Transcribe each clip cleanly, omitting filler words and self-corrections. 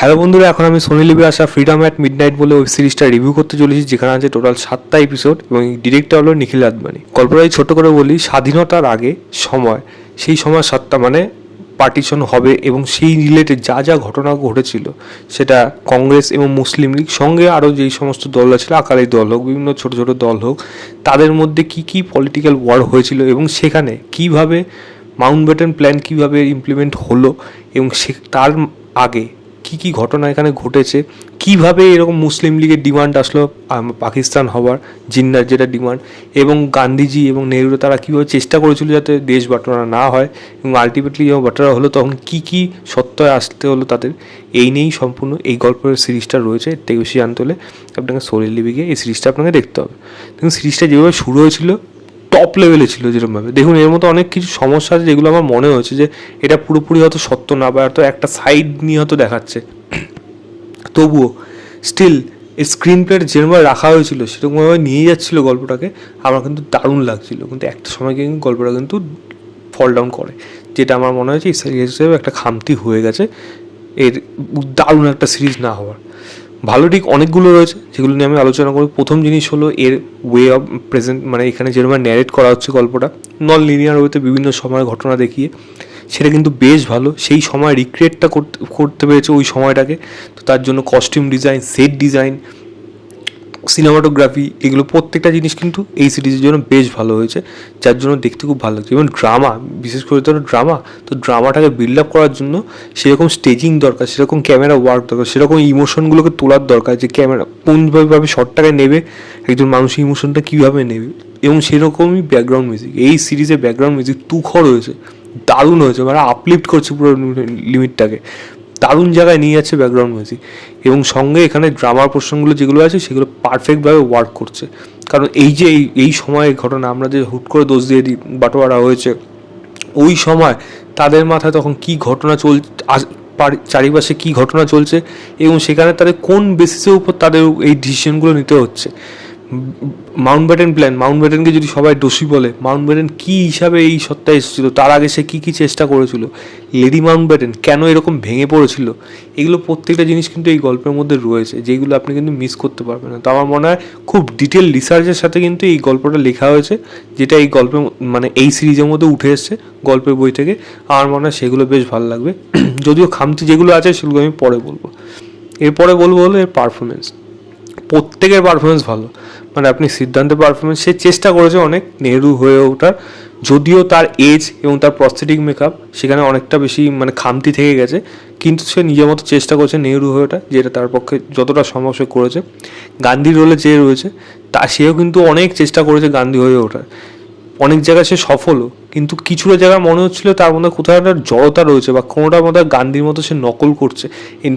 Hello বন্ধুরা, এখন আমি সোনি লিভে আসা ফ্রিডম অ্যাট মিডনাইট বলে ওয়েব সিরিজটা রিভিউ করতে চলেছি, যেখানে আছে টোটাল 7টা এপিসোড এবং ডিরেক্টর হলো নিখিল আদবানি। গল্পটাই ছোট করে বলি, স্বাধীনতার আগে সময়, সেই সময় 7টা মানে পার্টিশন হবে এবং সেই রিলেটেড যা যা ঘটনা ঘটেছিল, সেটা কংগ্রেস এবং মুসলিম লীগ সঙ্গে আরও যেই সমস্ত দল ছিল, আকালি দল হোক, বিভিন্ন ছোট ছোট দল হোক, তাদের মধ্যে কি কি পলিটিক্যাল ওয়ার হয়েছিল এবং সেখানে কিভাবে মাউন্টব্যাটেন প্ল্যান কিভাবে ইমপ্লিমেন্ট হলো এবং সে তার আগে কি কি ঘটনা এখানে ঘটেছে, কিভাবে এরকম মুসলিম লীগের ডিমান্ড আসলো পাকিস্তান হওয়ার, জিন্নার যেটা ডিমান্ড, এবং গান্ধীজি এবং নেহরু তারা কীভাবে চেষ্টা করেছিল যাতে দেশ বাটোয়ারা না হয় এবং আলটিমেটলি যখন বাটোয়ারা হলো তখন কী কী সত্যয় আসতে হলো তাদের, এই নিয়েই সম্পূর্ণ এই গল্পের সিরিজটা রয়েছে। এর থেকে বেশি জানতে হলে আপনাকে সোনি লিভে গিয়ে এই সিরিজটা আপনাকে দেখতে হবে। দেখুন, সিরিজটা যেভাবে শুরু হয়েছিল টপ লেভেলে ছিল যেরকমভাবে, দেখুন এর মতো অনেক কিছু সমস্যা আছে যেগুলো আমার মনে হয়েছে যে এটা পুরোপুরি হয়তো সত্য না, বা হয়তো একটা সাইড নিয়ে হয়তো দেখাচ্ছে, তবুও স্টিল এই স্ক্রিন প্লেটা যেরকমভাবে রাখা হয়েছিল সেরকমভাবে নিয়ে যাচ্ছিলো গল্পটাকে, আমার কিন্তু দারুণ লাগছিল। কিন্তু একটা সময় কিন্তু গল্পটা কিন্তু ফল ডাউন করে, যেটা আমার মনে হয়েছে এই সিরিজ হিসেবে একটা খামতি হয়ে গেছে এর দারুণ একটা সিরিজ না হওয়ার। ভালো দিক অনেকগুলো রয়েছে যেগুলো নিয়ে আমি আলোচনা করব। প্রথম জিনিস হলো এর ওয়ে অফ প্রেজেন্ট, মানে এখানে যেরকম ন্যারেট করা হচ্ছে গল্পটা নন লিনিয়ার ওয়েতে বিভিন্ন সময়ের ঘটনা দেখিয়ে, সেটা কিন্তু বেশ ভালো। সেই সময় রিক্রিয়েটটা করতে পেরেছে ওই সময়টাকে, তো তার জন্য costume design, set design, cinematography, এগুলো প্রত্যেকটা জিনিস কিন্তু এই সিরিজের জন্য বেশ ভালো হয়েছে, যার জন্য দেখতে খুব ভালো লাগছে। এবং ড্রামা, বিশেষ করে তো ড্রামা, তো ড্রামাটাকে বিল্ড আপ করার জন্য সেরকম স্টেজিং দরকার, সেরকম ক্যামেরা ওয়ার্ক দরকার, সেরকম ইমোশনগুলোকে তোলার দরকার, যে ক্যামেরা কোনভাবে শটটাকে নেবে, একজন মানুষের ইমোশনটা কীভাবে নেবে, এবং সেরকমই ব্যাকগ্রাউন্ড মিউজিক। এই সিরিজে ব্যাকগ্রাউন্ড মিউজিক তুখর হয়েছে, দারুণ হয়েছে, মানে আপলিফ্ট করছে পুরো লিমিটটাকে, দারুণ জায়গায় নিয়ে যাচ্ছে ব্যাকগ্রাউন্ড মিউজিক। এবং সঙ্গে এখানে ড্রামার প্রসঙ্গগুলো যেগুলো আছে সেগুলো পারফেক্টভাবে ওয়ার্ক করছে। কারণ এই যে এই সময়ের ঘটনা, আমরা যে হুট করে দোষ দিয়ে দিই বাটোয়ারা হয়েছে, ওই সময় তাদের মাথায় তখন কী ঘটনা চারিপাশে কী ঘটনা চলছে এবং সেখানে তাদের কোন বেসিসের উপর তাদের এই ডিসিশনগুলো নিতে হচ্ছে। মাউন্টব্যাটেনকে যদি সবাই দোষী বলে, মাউন্টব্যাটেন কী হিসাবে এই সত্তায় এসেছিলো, তার আগে সে কী কী চেষ্টা করেছিল, লেডি মাউন্টব্যাটেন কেন এরকম ভেঙে পড়েছিল, এগুলো প্রত্যেকটা জিনিস কিন্তু এই গল্পের মধ্যে রয়েছে, যেগুলো আপনি কিন্তু মিস করতে পারবেন না। তো আমার মনে হয় খুব ডিটেল রিসার্চের সাথে কিন্তু এই গল্পটা লেখা হয়েছে, যেটা এই গল্পের মানে এই সিরিজের মধ্যে উঠে এসছে গল্পের বই থেকে। আমার মনে হয় সেগুলো বেশ ভালো লাগবে। যদিও খামতি যেগুলো আছে সেগুলো আমি পরে বলবো। এরপরে বলবো হলো এর পারফরমেন্স। প্রত্যেকের পারফরমেন্স ভালো, মানে আপনি সিদ্ধান্তের পারফরমেন্স, সে চেষ্টা করেছে অনেক নেহরু হয়ে ওঠার, যদিও তার এজ এবং তার প্রস্থেটিক মেকআপ সেখানে অনেকটা বেশি মানে খামতি থেকে গেছে, কিন্তু সে নিজের মতো চেষ্টা করছে নেহরু হয়ে ওঠা, যেটা তার পক্ষে যতটা সম্ভব সে করেছে। গান্ধীর রোলে যে রয়েছে সেও কিন্তু অনেক চেষ্টা করেছে গান্ধী হয়ে ওঠার, অনেক জায়গায় সে সফলও, কিন্তু কিছুটা জায়গায় মনে হচ্ছিল তার মধ্যে কোথাও একটা জড়তা রয়েছে, বা কোনোটার মধ্যে গান্ধীর মতো সে নকল করছে। এই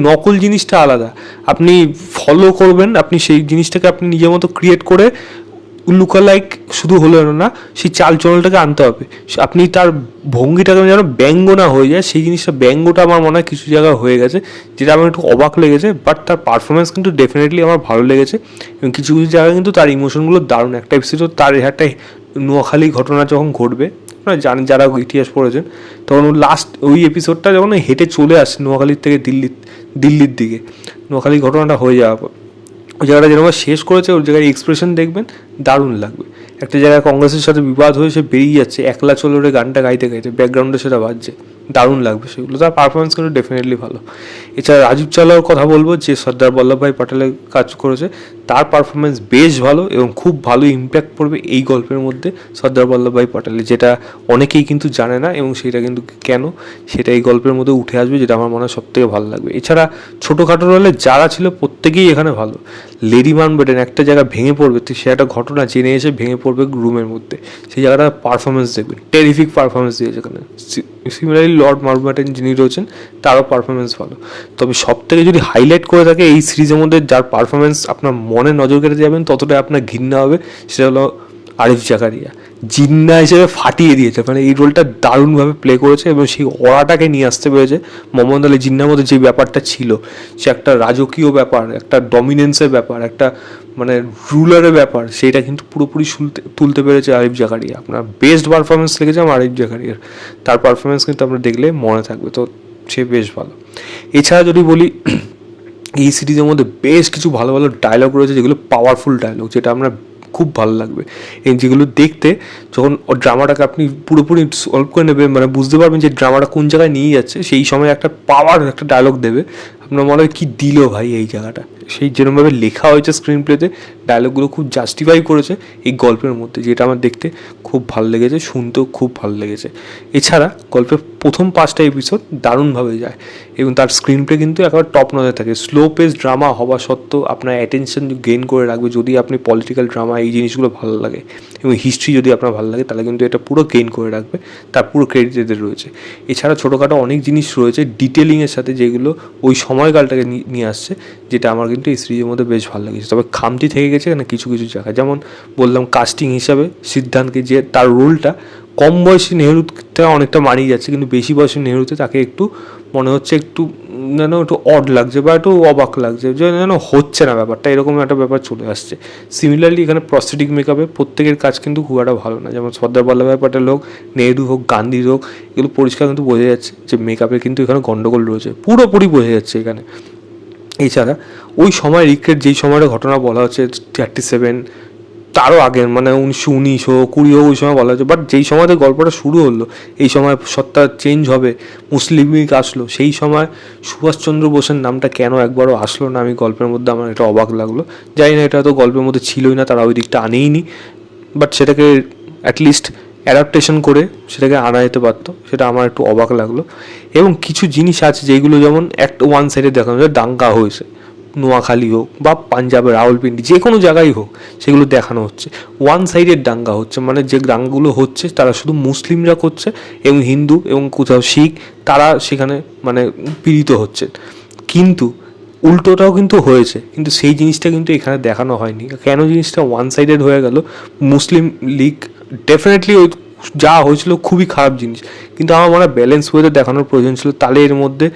নকল জিনিসটা আলাদা, আপনি ফলো করবেন, আপনি সেই জিনিসটাকে আপনি নিজের মতো ক্রিয়েট করে লুকালাইক শুধু হলো না, সেই চালচলনটাকে আনতে হবে। আপনি তার ভঙ্গিটাকে যেন ব্যঙ্গ না হয়ে যায়, সেই জিনিসটা ব্যঙ্গটা আমার মনে হয় কিছু জায়গায় হয়ে গেছে, যেটা আমার একটু অবাক লেগেছে। বাট তার পারফরমেন্স কিন্তু ডেফিনেটলি আমার ভালো লেগেছে, এবং কিছু কিছু জায়গায় কিন্তু তার ইমোশনগুলো দারুণ। একটা এপিসোড তার একটা নোয়াখালী ঘটনা যখন ঘটবে, আপনারা জানেন যারা ইতিহাস পড়েছেন, তখন লাস্ট ওই এপিসোডটা যখন হেঁটে চলে আসে নোয়াখালীর থেকে দিল্লির দিকে, নোয়াখালী ঘটনাটা হয়ে যাওয়ার পর ওই জায়গাটা যেরকম শেষ করেছে, ওই জায়গায় এক্সপ্রেশন দেখবেন দারুণ লাগবে। একটা জায়গায় কংগ্রেসের সাথে বিবাদ হয়ে সে বেরিয়ে যাচ্ছে, একলা চলে ওরে গানটা গাইতে গাইতে ব্যাকগ্রাউন্ডে সেটা বাজছে, দারুণ লাগবে সেগুলো। তার পারফরমেন্স কিন্তু ডেফিনেটলি ভালো। এছাড়া রাজীব চাওলার কথা বলবো, যে সর্দার বল্লভভাই পটেলের কাজ করেছে, তার পারফরমেন্স বেশ ভালো এবং খুব ভালো ইম্প্যাক্ট পড়বে এই গল্পের মধ্যে সর্দার বল্লভভাই পটেলের, যেটা অনেকেই কিন্তু জানে না, এবং সেটা কিন্তু কেন সেটা এই গল্পের মধ্যে উঠে আসবে, যেটা আমার মনে হয় সবথেকে ভালো লাগবে। এছাড়া ছোটোখাটো রোলে যারা ছিল প্রত্যেকেই এখানে ভালো। লেডি মাউন্টব্যাটেন একটা জায়গায় ভেঙে পড়বে, তো সে একটা ঘটনা জেনে এসে ভেঙে পড়বে রুমের মধ্যে, সেই জায়গাটা পারফরমেন্স দেখবেন, টেরিফিক পারফরমেন্স দিয়েছে এখানে। সিমিলারলি লর্ড মাউন্টব্যাটেন যিনি রয়েছেন, তারও পারফরমেন্স ভালো। তবে সব থেকে যদি হাইলাইট করে থাকে এই সিরিজের মধ্যে, যার পারফরমেন্স আপনার মনে নজর কেটে যাবেন, ততটাই আপনার ঘৃণা হবে, সেটা হলো আরিফ জাকারিয়া। জিন্না হিসেবে ফাটিয়ে দিয়েছে, মানে এই রোলটা দারুণভাবে প্লে করেছে, এবং সেই অরাটাকে নিয়ে আসতে পেরেছে। মোহাম্মদ আলী জিন্নার মধ্যে যে ব্যাপারটা ছিল, সে একটা রাজকীয় ব্যাপার, একটা ডমিনেন্সের ব্যাপার, একটা মানে রুলারের ব্যাপার, সেইটা কিন্তু পুরোপুরি তুলতে পেরেছে আরিফ জাকারিয়া। আপনার বেস্ট পারফরমেন্স লেগেছে আমার আরিফ জাকারিয়ার, তার পারফরমেন্স কিন্তু আপনার দেখলে মনে থাকবে। তো সে বেশ ভালো। এছাড়া যদি বলি এই সিরিজের মধ্যে বেশ কিছু ভালো ভালো ডায়লগ রয়েছে, যেগুলো পাওয়ারফুল ডায়লগ, যেটা আমরা খুব ভালো লাগবে। এই যেগুলো দেখতে যখন ড্রামাটাকে আপনি পুরোপুরি সলভ করে নেবেন, মানে বুঝতে পারবেন যে ড্রামাটা কোন জায়গায় নিয়ে যাচ্ছে, সেই সময় একটা পাওয়ার একটা ডায়লগ দেবে, আপনার মনে হয় কী দিল ভাই এই জায়গাটা। সেই যেরকমভাবে লেখা হয়েছে স্ক্রিন প্লেতে, ডায়লগগুলো খুব জাস্টিফাই করেছে এই গল্পের মধ্যে, যেটা আমার দেখতে খুব ভালো লেগেছে, শুনতেও খুব ভালো লেগেছে। এছাড়া গল্পের প্রথম 5টা এপিসোড দারুণভাবে যায় এবং তার স্ক্রিন প্লে কিন্তু একেবারে টপ নজর থাকে। স্লো পেস ড্রামা হওয়া সত্ত্বেও আপনার অ্যাটেনশন গেইন করে রাখবে যদি আপনি পলিটিক্যাল ড্রামা এই জিনিসগুলো ভালো লাগে এবং হিস্ট্রি যদি আপনার ভালো লাগে, তাহলে কিন্তু এটা পুরো গেইন করে রাখবে, তার পুরো ক্রেডিট এদের রয়েছে। এছাড়া ছোটোখাটো অনেক জিনিস রয়েছে ডিটেলিংয়ের সাথে, যেগুলো ওই সময়কালটাকে নিয়ে আসছে, যেটা আমার কিন্তু এই সিরিজের মধ্যে বেশ ভালো লেগেছে। তবে খামতি থেকে গেছে এখানে কিছু কিছু জায়গায়, যেমন বললাম কাস্টিং হিসাবে সিদ্ধান্তকে, যে তার রোলটা কম বয়সী নেহরুতে অনেকটা মারিয়ে যাচ্ছে, কিন্তু বেশি বয়সী নেহরুতে তাকে একটু মনে হচ্ছে একটু যেন একটু অড লাগছে বা একটু অবাক লাগছে, যেন হচ্ছে না ব্যাপারটা, এরকম একটা ব্যাপার চলে আসছে। সিমিলারলি এখানে প্রস্থেটিক মেকআপে প্রত্যেকের কাজ কিন্তু খুব একটা ভালো না, যেমন সর্দার বল্লভভাই প্যাটেল হোক, নেহরু হোক, গান্ধীর হোক, এগুলো পরিষ্কার কিন্তু বোঝা যাচ্ছে যে মেকআপে কিন্তু এখানে গন্ডগোল রয়েছে, পুরোপুরি বোঝা যাচ্ছে এখানে। এছাড়া ওই সময় রিক্রেট যেই সময়টা ঘটনা বলা হচ্ছে 37, তারও আগের মানে 1919 হোক 20 হোক, ওই সময় বলা হচ্ছে, বাট যেই সময়তে গল্পটা শুরু হলো, এই সময় সত্তা চেঞ্জ হবে, মুসলিম লীগ আসলো, সেই সময় সুভাষচন্দ্র বোসের নামটা কেন একবারও আসলো না আমি গল্পের মধ্যে, আমার এটা অবাক লাগলো। জানি না, এটা তো গল্পের মধ্যে ছিলই না, তারা ওই দিকটা আনেইনি, বাট সেটাকে অ্যাটলিস্ট অ্যাডাপ্টেশন করে সেটাকে আনা যেতে পারতো, সেটা আমার একটু অবাক লাগলো। এবং কিছু জিনিস আছে যেগুলো যেমন একটা ওয়ান সাইডে দেখানো যায়, দাঙ্গা হয়েছে নোয়াখালী হোক বা পাঞ্জাবের রাওয়ালপিন্ডি, যে কোনো জায়গায় হোক, সেগুলো দেখানো হচ্ছে। ওয়ান সাইডের দাঙ্গা হচ্ছে, মানে যে দাঙ্গাগুলো হচ্ছে তারা শুধু মুসলিমরা করছে এবং হিন্দু এবং কোথাও শিখ, তারা সেখানে মানে পীড়িত হচ্ছে। কিন্তু উল্টোটাও কিন্তু হয়েছে, কিন্তু সেই জিনিসটা কিন্তু এখানে দেখানো হয়নি। কেন জিনিসটা ওয়ান সাইডেড হয়ে গেল? মুসলিম লীগ ডেফিনেটলি ওই যা হয়েছিল খুবই খারাপ জিনিস, কিন্তু আমার মনে হয় ব্যালেন্স ওয়েতে দেখানোর প্রয়োজন ছিল, তাহলে এর মধ্যে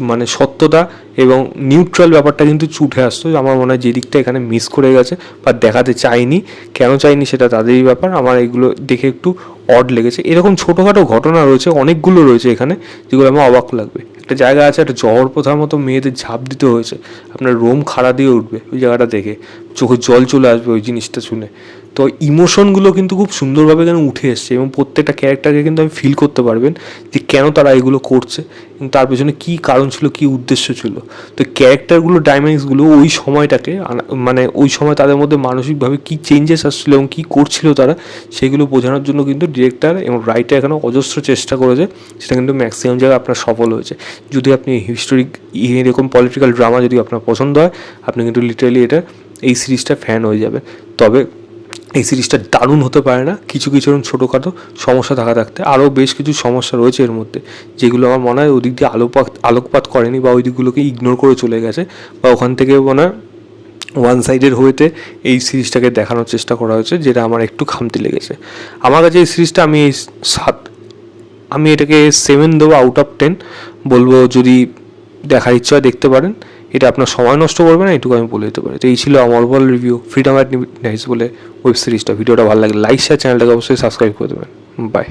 মানে সত্যতা এবং নিউট্রাল ব্যাপারটা কিন্তু উঠে আসতো। আমার মনে হয় যে দিকটা এখানে মিস করে গেছে বা দেখাতে চাইনি, কেন চাইনি সেটা তাদেরই ব্যাপার। আমার এগুলো দেখে একটু অড লেগেছে। এরকম ছোটোখাটো ঘটনা রয়েছে, অনেকগুলো রয়েছে এখানে, যেগুলো আমার অবাক লাগবে। একটা জায়গা আছে, একটা জহর প্রথার মতো মেয়েদের ঝাঁপ দিতে হয়েছে, আপনার রোম খাড়া দিয়ে উঠবে ওই জায়গাটা দেখে, চোখে জল চলে আসবে ওই জিনিসটা শুনে। তো ইমোশনগুলো কিন্তু খুব সুন্দরভাবে এখানে উঠে এসছে এবং প্রত্যেকটা ক্যারেক্টারকে কিন্তু আমি ফিল করতে পারবেন যে কেন তারা এগুলো করছে এবং তার পেছনে কী কারণ ছিল, কী উদ্দেশ্য ছিল। তো ক্যারেক্টারগুলো ডাইনামিক্সগুলো ওই সময়টাকে মানে ওই সময় তাদের মধ্যে মানসিকভাবে কী চেঞ্জেস আসছিলো এবং কী করছিল তারা, সেগুলো বোঝানোর জন্য কিন্তু ডিরেক্টর এবং রাইটার এখানে অজস্র চেষ্টা করেছে, সেটা কিন্তু ম্যাক্সিমাম জায়গায় আপনার সফল হয়েছে। যদি আপনি হিস্টোরিক এরকম পলিটিক্যাল ড্রামা যদি আপনার পছন্দ হয়, আপনি কিন্তু লিটারালি এটা এই সিরিজটা ফ্যান হয়ে যাবে। তবে এই সিরিজটা দারুণ হতে পারে না, কিছু কিছু এরকম ছোটোখাটো সমস্যা থাকতে আরও বেশ কিছু সমস্যা রয়েছে এর মধ্যে, যেগুলো আমার মনে হয় ওই দিক দিয়ে আলোকপাত করেনি বা ওই দিকগুলোকে ইগনোর করে চলে গেছে, বা ওখান থেকে মনে হয় ওয়ান সাইডের হয়েতে এই সিরিজটাকে দেখানোর চেষ্টা করা হয়েছে, যেটা আমার একটু খামতি লেগেছে। আমার কাছে এই সিরিজটা আমি এটাকে 7 দেবো আউট অফ 10 বলবো। যদি দেখার ইচ্ছা হয় দেখতে পারেন, এটা আপনার সময় নষ্ট করবে না, এটুকু আমি বলে দিতে পারি। তো এই ছিল আমার overall review freedom at nights বলে ওয়েব সিরিজটা। ভিডিওটা ভালো লাগলে লাইক শেয়ার, চ্যানেলটাকে অবশ্যই সাবস্ক্রাইব করে দেবেন। বাই।